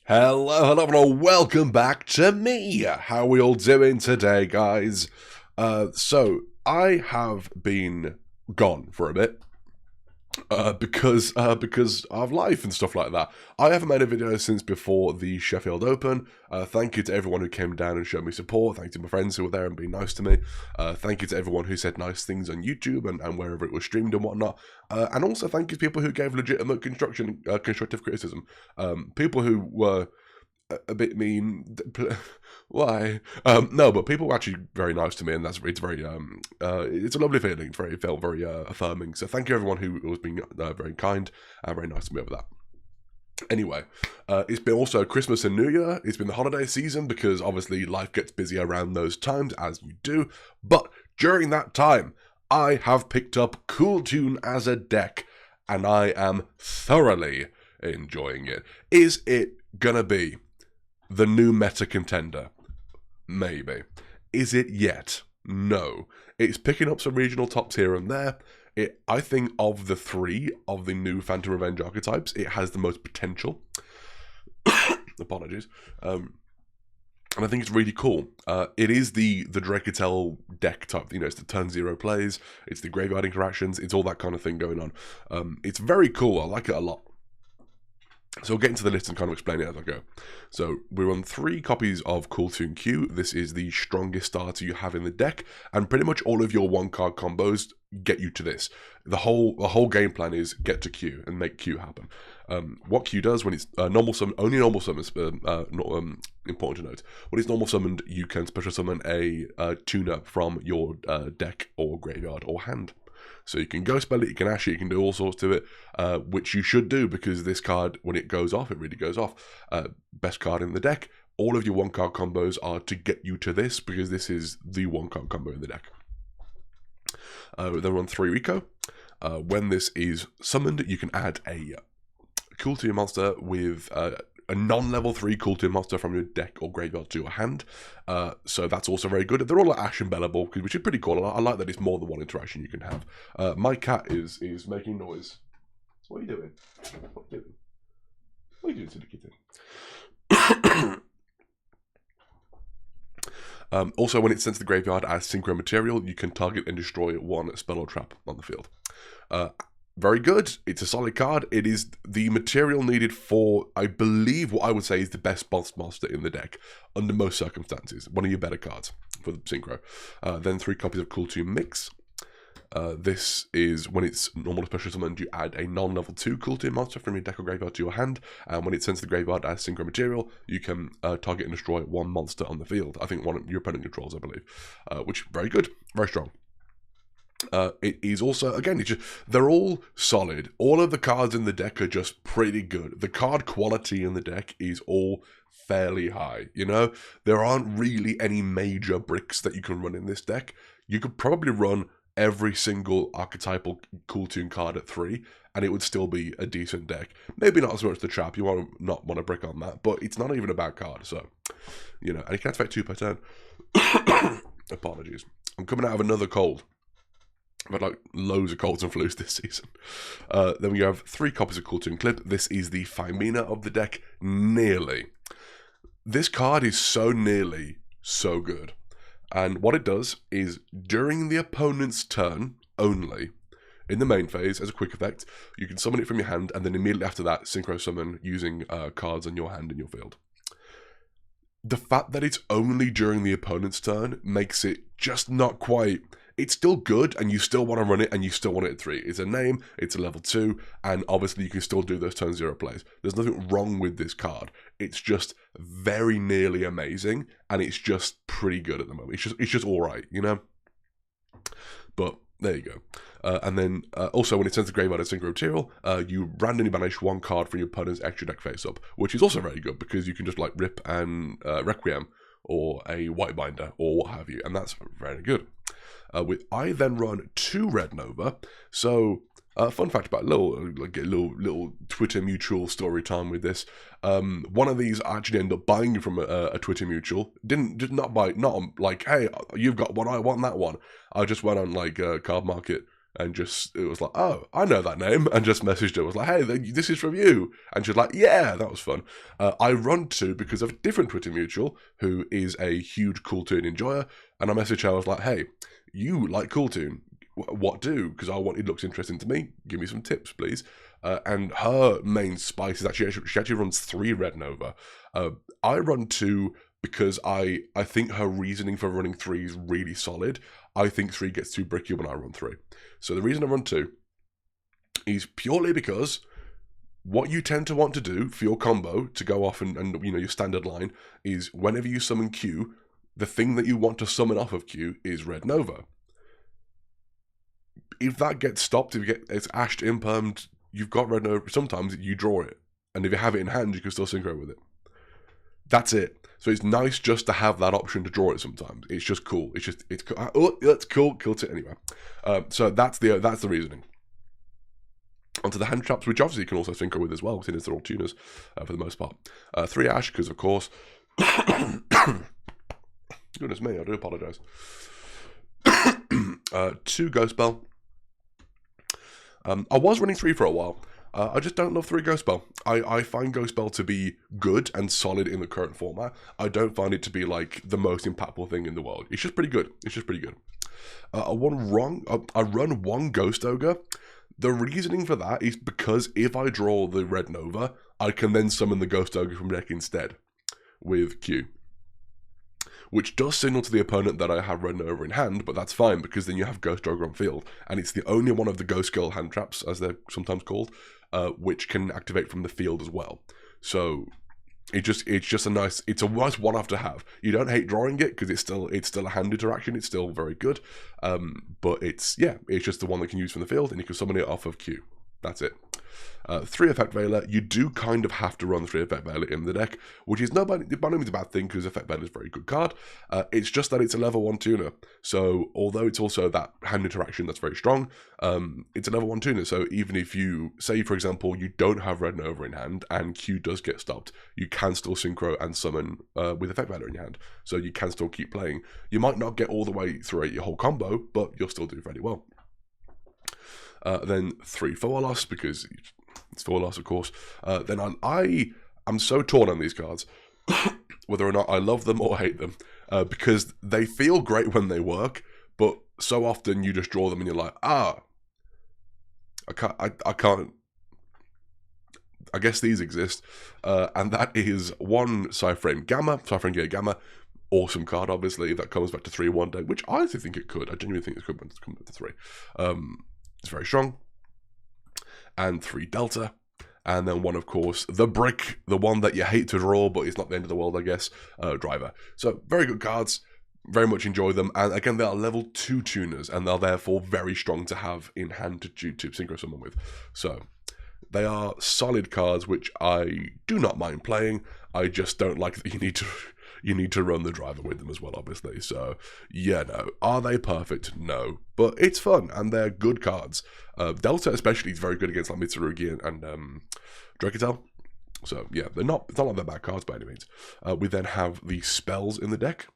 Hello, and welcome back to me. How are we all doing today, guys? So I have been gone for a bit because of life and stuff like that. I haven't made a video since before the Sheffield Open. Thank you to everyone who came down and showed me support. Thank you to my friends who were there and being nice to me. Thank you to everyone who said nice things on YouTube and wherever it was streamed and whatnot. And also thank you to people who gave legitimate constructive criticism. People who were a bit mean. Why? No, but people were actually very nice to me, and it's very it's a lovely feeling. It felt very affirming. So thank you everyone who was being very kind and very nice to me over that. Anyway, it's been also Christmas and New Year. It's been the holiday season because obviously life gets busy around those times, as you do. But during that time, I have picked up Kewl as a deck, and I am thoroughly enjoying it. Is it gonna be the new meta contender? Maybe. Is it yet? No. It's picking up some regional tops here and there. I think of the three of the new Phantom Revenge archetypes, it has the most potential. Apologies. And I think it's really cool. It is the Dracatel deck type. You know, it's the turn 0 plays, it's the graveyard interactions, it's all that kind of thing going on. It's very cool. I like it a lot. So we'll get into the list and kind of explain it as I go. So we run 3 copies of Kewl Q. This is the strongest starter you have in the deck, and pretty much all of your 1-card combos get you to this. The whole game plan is get to Q and make Q happen. What Q does when it's normal summon, only normal summons, important to note. When it's normal summoned, you can special summon a tuner from your deck or graveyard or hand. So you can go spell it, you can ash it, you can do all sorts to it, which you should do because this card, when it goes off, it really goes off. Best card in the deck. All of your 1-card combos are to get you to this because this is the 1-card combo in the deck. Then run 3 Rico. When this is summoned, you can add a Kewl monster with a non-level 3 Kewl monster from your deck or graveyard to your hand. So that's also very good. They're all like Ash and Bellable, which is pretty cool. I like that it's more than one interaction you can have. My cat is making noise. What are you doing? What are you doing? What are you doing to the kitten? Also, when it sends the graveyard as synchro material, you can target and destroy 1 spell or trap on the field. Very good. It's a solid card. It is the material needed for, I believe, what I would say is the best boss master in the deck under most circumstances. One of your better cards for the synchro. Then 3 copies of Kewl Mix. This is when it's normal special summoned, you add a non-level 2 Kewl monster from your deck or graveyard to your hand, and when it sends the graveyard as synchro material, you can target and destroy 1 monster on the field. I think one of your opponent controls, I believe, which very good, very strong. It is also, again, they're all solid. All of the cards in the deck are just pretty good. The card quality in the deck is all fairly high, you know? There aren't really any major bricks that you can run in this deck. You could probably run every single archetypal Kewl card at 3, and it would still be a decent deck. Maybe not as much the trap, you not want a brick on that, but it's not even a bad card, so, you know, and it can activate 2 per turn. Apologies. I'm coming out of another cold. I've had like loads of colds and flus this season. Then we have 3 copies of Kewl Clip. This is the Femina of the deck, nearly. This card is so nearly so good. And what it does is, during the opponent's turn only, in the main phase, as a quick effect, you can summon it from your hand, and then immediately after that, synchro summon using cards on your hand in your field. The fact that it's only during the opponent's turn makes it just not quite... It's still good, and you still want to run it, and you still want it at 3. It's a name, it's a level 2, and obviously you can still do those turn 0 plays. There's nothing wrong with this card. It's just very nearly amazing, and it's just pretty good at the moment. It's just alright, you know? But, there you go. And then, also, when it sends the graveyard as synchro material, you randomly banish 1 card from your opponent's extra deck face-up, which is also very good, because you can just, like, rip and Requiem, or a White Binder, or what have you, and that's very good. I then run 2 Red Nova. So, fun fact about a little Twitter mutual story time with this. One of these I actually ended up buying from a Twitter mutual. Did not buy, not on, like, hey, you've got one, I want that one. I just went on like Card Market and just, it was like, oh, I know that name, and just messaged her, was like, hey, this is from you, and she was like, yeah, that was fun. I run to because of a different Twitter mutual, who is a huge Cool Toon enjoyer, and I messaged her, I was like, hey, you like Cool Toon, what do? Because it looks interesting to me, give me some tips, please. And her main spice is she actually runs 3 Red Nova. I run 2 because I think her reasoning for running 3 is really solid. I think 3 gets too bricky when I run 3. So the reason I run 2 is purely because what you tend to want to do for your combo to go off and your standard line is whenever you summon Q, the thing that you want to summon off of Q is Red Nova. If that gets stopped, it's ashed, impermed, you've got Red Nova, sometimes you draw it. And if you have it in hand, you can still synchro with it. That's it. So it's nice just to have that option to draw it sometimes. It's just cool. It's cool. Oh, that's cool. Killed it anyway. So that's the reasoning. Onto the hand traps, which obviously you can also synchro with as well, since they're all tuners for the most part. 3 Ash, because of course. Goodness me, I do apologise. 2 Ghost Bell. I was running 3 for a while. I just don't love 3 Ghost Bell. I find Ghost Bell to be good and solid in the current format. I don't find it to be like the most impactful thing in the world. It's just pretty good. I run 1 Ghost Ogre. The reasoning for that is because if I draw the Red Nova, I can then summon the Ghost Ogre from deck instead with Q. Which does signal to the opponent that I have Red Nova in hand, but that's fine because then you have Ghost Ogre on field, and it's the only one of the Ghost Girl hand traps, as they're sometimes called, which can activate from the field as well. So it's a nice one-off to have. You don't hate drawing it because it's still a hand interaction. It's still very good, but it's just the one that can use from the field, and you can summon it off of Q. That's it. 3 Effect Veiler, you do kind of have to run 3 Effect Veiler in the deck, which is by no means a bad thing because Effect Veiler is a very good card. It's just that it's a level 1 tuner, so although it's also that hand interaction that's very strong, it's a level 1 tuner, so even if you, say for example, you don't have Red Nova in hand and Q does get stopped, you can still synchro and summon with Effect Veiler in your hand, so you can still keep playing. You might not get all the way through your whole combo, but you'll still do very well. Then 3 Foalos, because it's Foalos, of course. Then I'm so torn on these cards, whether or not I love them or hate them, because they feel great when they work, but so often you just draw them and you're like, I can't. I guess these exist, and that is 1 Cyframe Gear Gamma. Awesome card, obviously, that comes back to 3 one day, which I honestly think it could. I genuinely think it could come back to 3. It's very strong. And 3 Delta. And then 1, of course, the Brick, the one that you hate to draw, but it's not the end of the world, I guess, Driver. So, very good cards. Very much enjoy them. And again, they are level 2 tuners, and they're therefore very strong to have in hand to synchro someone with. So, they are solid cards, which I do not mind playing. I just don't like that you need to run the Driver with them as well, obviously. So, yeah, no. Are they perfect? No. But it's fun, and they're good cards. Delta especially is very good against like Mitsurugi and Draketel. So, yeah, it's not like they're bad cards by any means. We then have the spells in the deck.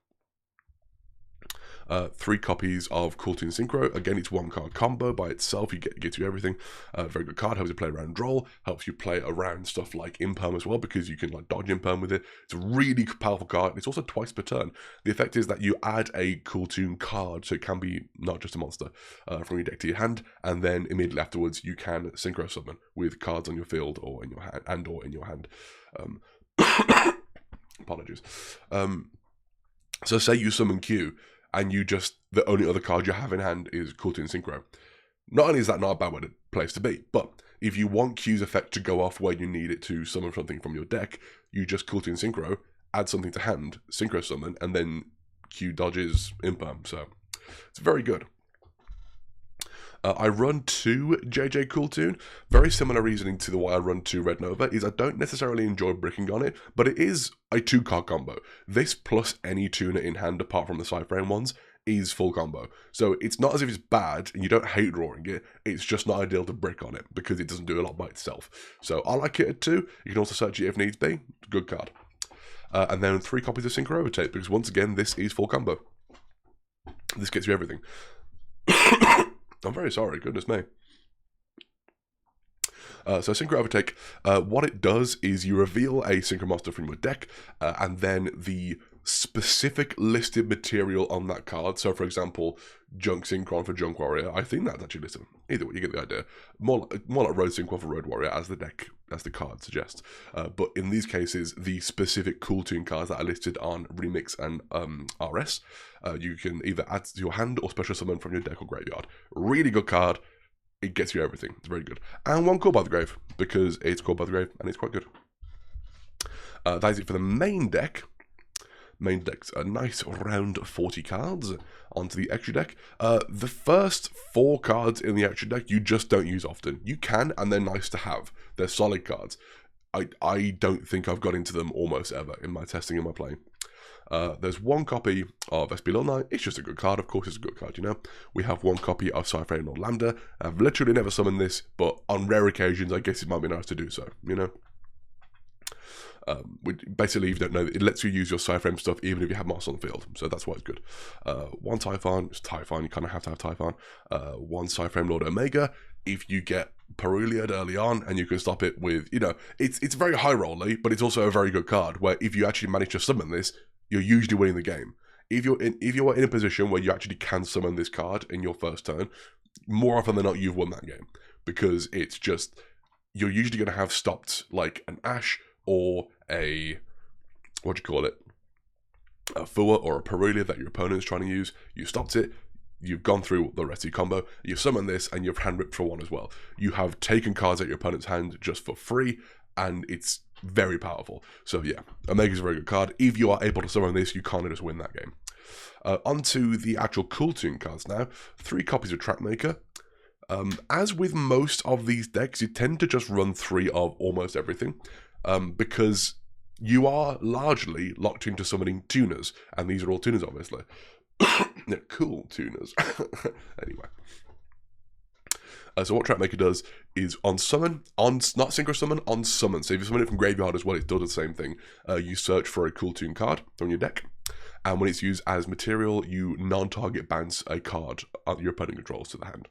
3 copies of Cool Toon Synchro. Again, it's 1 card combo by itself. You get you everything. Very good card. Helps you play around draw. Helps you play around stuff like Imperm as well, because you can like dodge Imperm with it. It's a really powerful card. It's also twice per turn. The effect is that you add a Cool Toon card, so it can be not just a monster, from your deck to your hand, and then immediately afterwards you can synchro summon with cards on your field or in your hand or in your hand. Apologies. So say you summon Q, and the only other card you have in hand is Cool Toon Synchro. Not only is that not a bad place to be, but if you want Q's effect to go off where you need it to summon something from your deck, you just Cool Toon Synchro, add something to hand, synchro summon, and then Q dodges Imperm. So it's very good. I run 2 JJ Cool Toon. Very similar reasoning to the why I run 2 Red Nova is I don't necessarily enjoy bricking on it, but it is a 2-card combo. This plus any tuner in hand apart from the Cyframe ones is full combo. So it's not as if it's bad and you don't hate drawing it, it's just not ideal to brick on it because it doesn't do a lot by itself. So I like it at 2. You can also search it if needs be. Good card. And then 3 copies of Synchro Rotate, because once again, this is full combo. This gets you everything. I'm very sorry, goodness me. So Synchro Overtake, what it does is you reveal a Synchro monster from your deck, and then the specific listed material on that card. So, for example, Junk Synchron for Junk Warrior. I think that's actually listed. Either way, you get the idea. More like Road Synchron for Road Warrior, as the card suggests. But in these cases, the specific Cool Tune cards that are listed on Remix and RS, you can either add to your hand or special summon from your deck or graveyard. Really good card. It gets you everything. It's very good. And one Call by the Grave, because it's Called by the Grave, and it's quite good. That is it for the main deck. Main deck's a nice round 40 cards onto the extra deck. The first 4 cards in the extra deck you just don't use often. You can, and they're nice to have. They're solid cards. I don't think I've got into them almost ever in my testing and my playing. There's one copy of SP Little Knight. It's just a good card. Of course, it's a good card, you know. We have one copy of Cypher Lord Lambda. I've literally never summoned this, but on rare occasions, I guess it might be nice to do so, you know. Basically, if you don't know, it lets you use your Cypher stuff even if you have moss on the field, so that's why it's good. One Typhon, it's Typhon, you kind of have to have Typhon. One Cypher Lord Omega, if you get Perulia'd early on and you can stop it with, you know, it's very high rolly, but it's also a very good card, where if you actually manage to summon this, you're usually winning the game. If you're in a position where you actually can summon this card in your first turn, more often than not, you've won that game. Because it's just, you're usually going to have stopped like an Ash or a, a Fua or a Perulia that your opponent is trying to use. You stopped it, you've gone through the rest of your combo, you've summoned this, and you've hand ripped for one as well. You have taken cards out your opponent's hand just for free, and it's very powerful. So yeah, Omega's a very good card. If you are able to summon this, you kind of just win that game. Onto the actual Cool Tune cards now. 3 copies of Trackmaker. As with most of these decks, you tend to just run 3 of almost everything, because you are largely locked into summoning tuners, and these are all tuners, obviously. They're cool tuners. Anyway. So what Trackmaker does is on summon, not synchro summon, on summon. So if you summon it from graveyard as well, it does the same thing. You search for a Cool Tune card on your deck, and when it's used as material, you non-target bounce a card your opponent controls to the hand.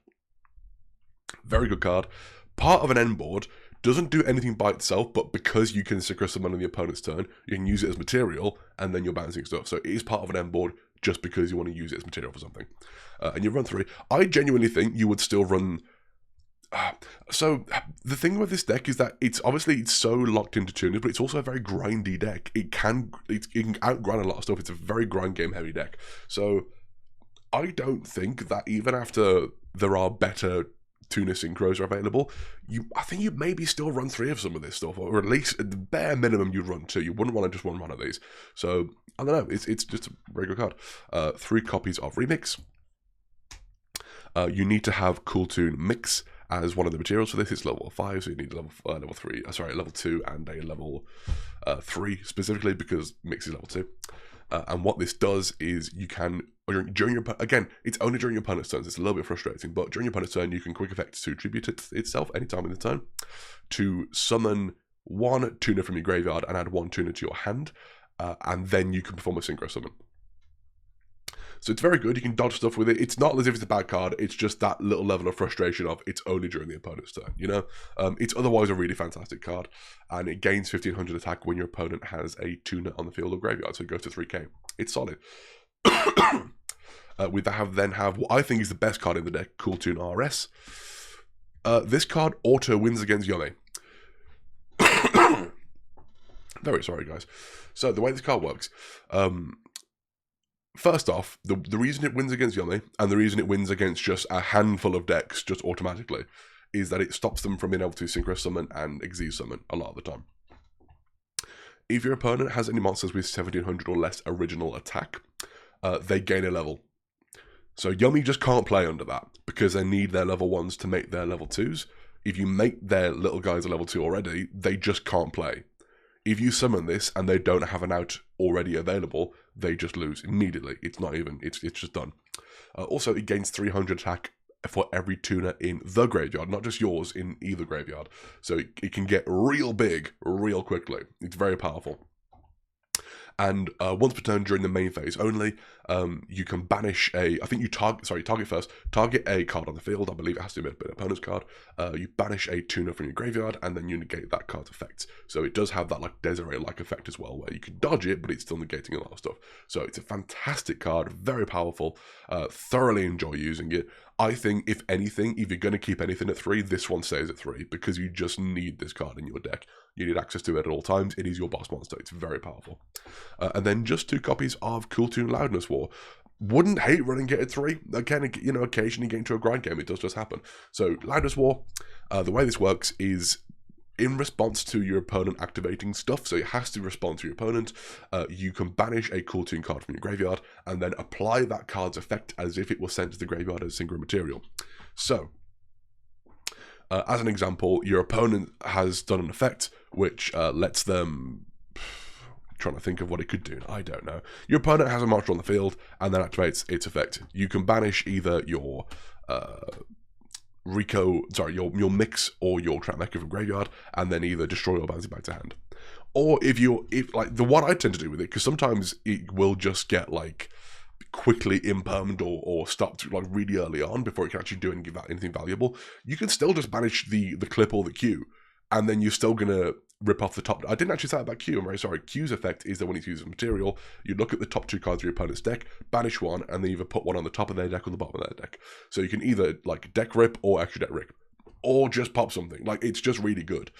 Very good card. Part of an end board, doesn't do anything by itself, but because you can synchro summon on the opponent's turn, you can use it as material, and then you're bouncing stuff. So it is part of an end board just because you want to use it as material for something. And you run 3. I genuinely think you would still run... So the thing with this deck is that it's so locked into tuners, but it's also a very grindy deck. It can outgrind a lot of stuff. It's a very grind game heavy deck. So I don't think that even after there are better tuner synchros are available, I think you maybe still run 3 of some of this stuff, or at least at the bare minimum you'd run 2. You wouldn't want to just run one of these. So I don't know. It's just a very good card. 3 copies of Remix. You need to have Cool Tune Mix as one of the materials for this. It's level 5, so you need level 2 and a level 3 specifically, because Mix is level 2. And what this does is you can, during your, again, it's only during your opponent's turns, it's a little bit frustrating, but during your opponent's turn, you can quick effect to tribute itself anytime in the turn to summon 1 tuner from your graveyard and add 1 tuner to your hand, and then you can perform a synchro summon. So it's very good. You can dodge stuff with it. It's not as if it's a bad card. It's just that little level of frustration of it's only during the opponent's turn, you know? It's otherwise a really fantastic card, and it gains 1500 attack when your opponent has a tuner on the field or graveyard, so it goes to 3k. It's solid. We then have what I think is the best card in the deck, Cool Tune RS. This card auto wins against Yummy. Very sorry, guys. So the way this card works, first off, the reason it wins against Yummy, and the reason it wins against just a handful of decks just automatically, is that it stops them from being able to synchro summon and exile summon a lot of the time. If your opponent has any monsters with 1700 or less original attack, they gain a level. So Yummy just can't play under that, because they need their level 1s to make their level 2s. If you make their little guys a level 2 already, they just can't play. If you summon this and they don't have an out already available, they just lose immediately. It's not even, it's just done. Also, it gains 300 attack for every tuner in the graveyard, not just yours, in either graveyard. So it can get real big real quickly. It's very powerful. And once per turn during the main phase only, you can banish I think you target first, target a card on the field. I believe it has to be an opponent's card. You banish a tuner from your graveyard, and then you negate that card's effect. So it does have that like Desiree-like effect as well, where you can dodge it, but it's still negating a lot of stuff. So it's a fantastic card, very powerful. Thoroughly enjoy using it. I think, if anything, if you're going to keep anything at 3, this one stays at 3, because you just need this card in your deck. You need access to it at all times. It is your boss monster. It's very powerful. And then just 2 copies of Cool Toon Loudness War. Wouldn't hate running it at 3. Again, you know, occasionally getting to a grind game, it does just happen. So Loudness War, the way this works is in response to your opponent activating stuff, so it has to respond to your opponent. You can banish a Cool Toon card from your graveyard and then apply that card's effect as if it was sent to the graveyard as a single material. So, as an example, your opponent has done an effect which lets them... trying to think of what it could do. I don't know. Your opponent has a monster on the field and then activates its effect. You can banish either your your mix or your trap mecha from graveyard, and then either destroy or bounce it back to hand. Or if like the what I tend to do with it, because sometimes it will just get like quickly impermed or stopped like really early on before it can actually do anything valuable. You can still just banish the clip or the Q, and then you're still gonna rip off the top. I didn't actually say that about Q, I'm very sorry. Q's effect is that when it's used as material, you look at the top 2 cards of your opponent's deck, banish one, and then either put one on the top of their deck or the bottom of their deck. So you can either like deck rip or extra deck rip, or just pop something. Like, it's just really good.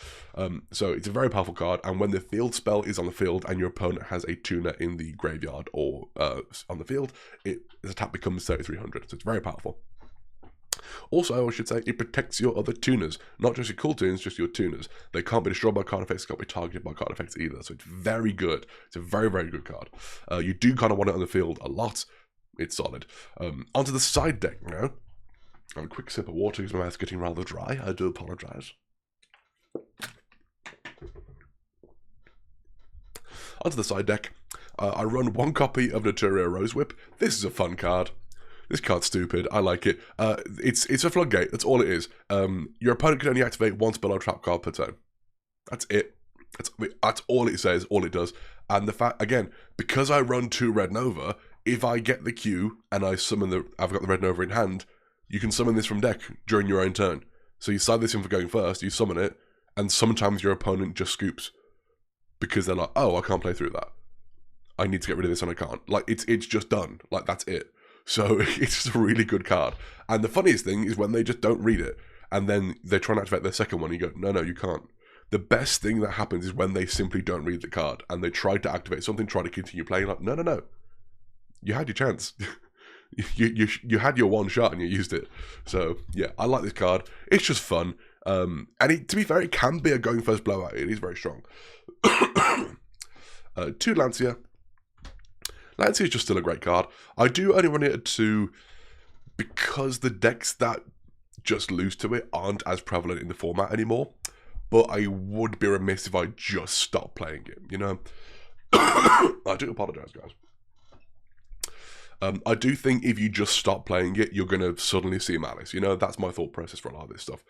So it's a very powerful card, and when the field spell is on the field and your opponent has a tuner in the graveyard or on the field, its attack becomes 3300. So it's very powerful. Also, I should say, it protects your other tuners, not just your cool tunes, just your tuners. They can't be destroyed by card effects, can't be targeted by card effects either, so it's very good. It's a very, very good card. You do kind of want it on the field a lot. It's solid. Onto the side deck now. Have a quick sip of water because my mouth's getting rather dry. I do apologise. Onto the side deck. I run 1 copy of Naturia Rose Whip. This is a fun card. This card's stupid. I like it. It's a floodgate. That's all it is. Your opponent can only activate 1 spell or trap card per turn. That's it. That's all it says. All it does. And the fact, again, because I run 2 Red Nova, if I get the Q and I summon I've got the Red Nova in hand, you can summon this from deck during your own turn. So you side this in for going first. You summon it, and sometimes your opponent just scoops because they're like, "Oh, I can't play through that. I need to get rid of this, and I can't." Like it's just done. Like that's it. So it's just a really good card. And the funniest thing is when they just don't read it, and then they try and activate their second one, you go, no, you can't. The best thing that happens is when they simply don't read the card, and they try to activate something, try to continue playing, like, no. You had your chance. you had your one shot and you used it. So, yeah, I like this card. It's just fun. And to be fair, it can be a going first blowout. It is very strong. 2 Lancia. Lancia is just still a great card. I do only run it at 2 because the decks that just lose to it aren't as prevalent in the format anymore. But I would be remiss if I just stopped playing it, you know? I do apologise, guys. I do think if you just stop playing it, you're going to suddenly see Malice. You know, that's my thought process for a lot of this stuff.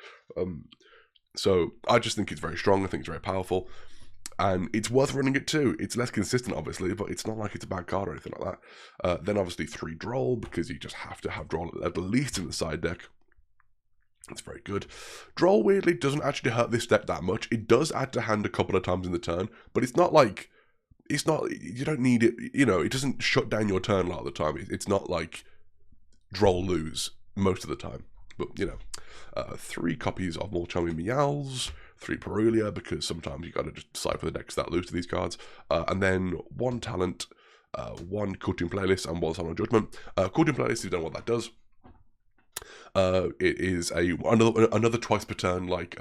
So I just think it's very strong. I think it's very powerful. And it's worth running it too. It's less consistent, obviously, but it's not like it's a bad card or anything like that. Then obviously 3 Droll, because you just have to have Droll at least in the side deck. It's very good. Droll, weirdly, doesn't actually hurt this deck that much. It does add to hand a couple of times in the turn, but it's not like... you don't need it, you know, it doesn't shut down your turn a lot of the time. It's not like Droll lose most of the time. But, you know, 3 copies of More Charming Meows, 3 Perulia, because sometimes you got to just decide for the decks that lose to these cards. And then 1 Talent, 1 Cool Toon Playlist, and 1 Solemn Judgment. Cool Toon Playlist, if you don't know what that does, it is another twice per turn like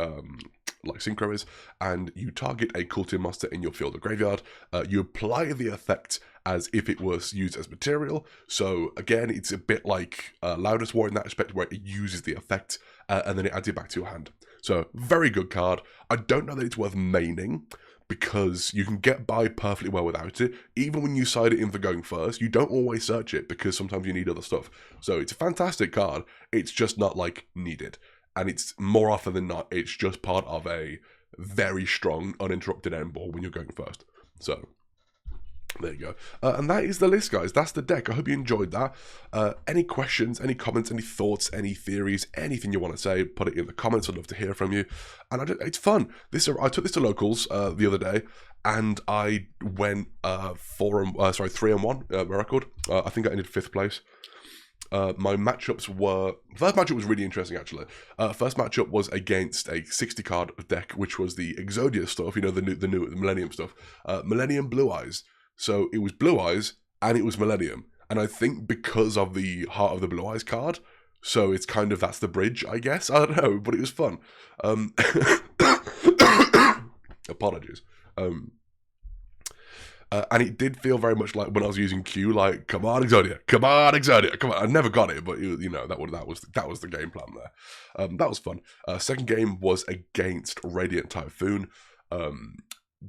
Synchro is, and you target a Cool Toon monster in your field or graveyard. You apply the effect as if it was used as material. So again, it's a bit like Loudness War in that respect, where it uses the effect and then it adds it back to your hand. So very good card. I don't know that it's worth maining, because you can get by perfectly well without it. Even when you side it in for going first, you don't always search it, because sometimes you need other stuff. So it's a fantastic card. It's just not like needed. And it's more often than not, it's just part of a very strong uninterrupted end ball when you're going first. So There you go. And that is the list, guys. That's the deck. I hope you enjoyed that. Any questions, any comments, any thoughts, any theories, anything you want to say, put it in the comments. I'd love to hear from you. And it's fun. I took this to locals the other day, and I went 3-1 record. I think I ended 5th place. My matchups were... First matchup was really interesting, actually. First matchup was against a 60-card deck, which was the Exodia stuff, you know, the new Millennium stuff. Millennium Blue Eyes. So it was Blue Eyes, and it was Millennium. And I think because of the Heart of the Blue Eyes card, so it's kind of, that's the bridge, I guess. I don't know, but it was fun. Apologies. And it did feel very much like when I was using Q, like, come on, Exodia, come on, Exodia, come on. I never got it, but you know, that was the game plan there. That was fun. Second game was against Radiant Typhoon.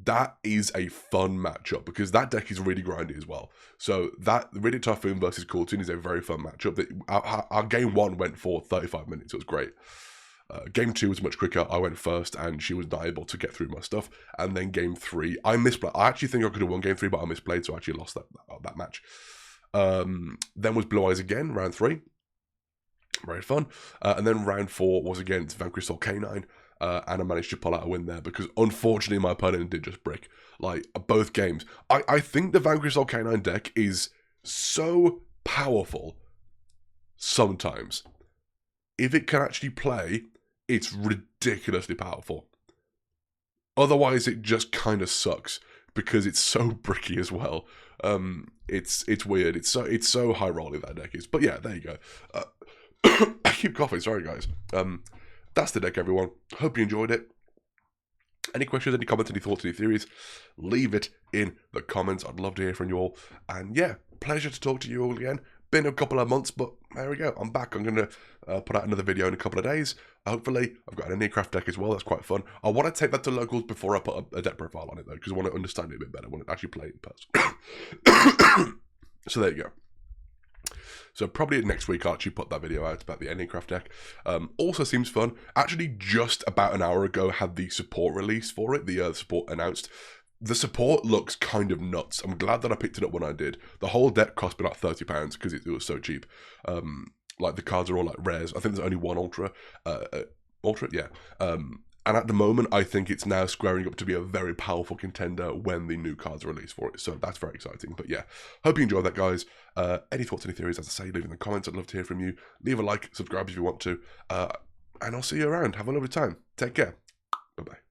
That is a fun matchup because that deck is really grindy as well. So that Radiant Typhoon versus Cooltoon is a very fun matchup. That our game 1 went for 35 minutes. It was great. Game 2 was much quicker. I went first, and she was not able to get through my stuff. And then game 3, I misplayed. I actually think I could have won game 3, but I misplayed, so I actually lost that match. Then was Blue Eyes again, round 3. Very fun. And then round 4 was against Vanquish Soul Canine. And I managed to pull out a win there because unfortunately my opponent did just brick. Like, both games. I think the Vanquish Soul Canine deck is so powerful sometimes. If it can actually play, it's ridiculously powerful. Otherwise, it just kind of sucks because it's so bricky as well. It's weird. It's so high rolling that deck is. But yeah, there you go. I keep coughing. Sorry, guys. That's the deck, everyone. Hope you enjoyed it. Any questions, any comments, any thoughts, any theories, leave it in the comments. I'd love to hear from you all. And yeah, pleasure to talk to you all again. Been a couple of months, but there we go. I'm back. I'm going to put out another video in a couple of days. Hopefully, I've got an Aircraft deck as well. That's quite fun. I want to take that to locals before I put a deck profile on it, though, because I want to understand it a bit better. I want to actually play it in person. So there you go. So probably next week I'll actually put that video out about the Aircraft deck. Also seems fun. Actually, just about an hour ago, had the support release for it. The support announced. The support looks kind of nuts. I'm glad that I picked it up when I did. The whole deck cost me like £30 because it was so cheap. Like, the cards are all like rares. I think there's only one Ultra. Ultra, yeah. And at the moment, I think it's now squaring up to be a very powerful contender when the new cards are released for it. So that's very exciting. But yeah, hope you enjoyed that, guys. Any thoughts, any theories, as I say, leave in the comments. I'd love to hear from you. Leave a like, subscribe if you want to. And I'll see you around. Have a lovely time. Take care. Bye-bye.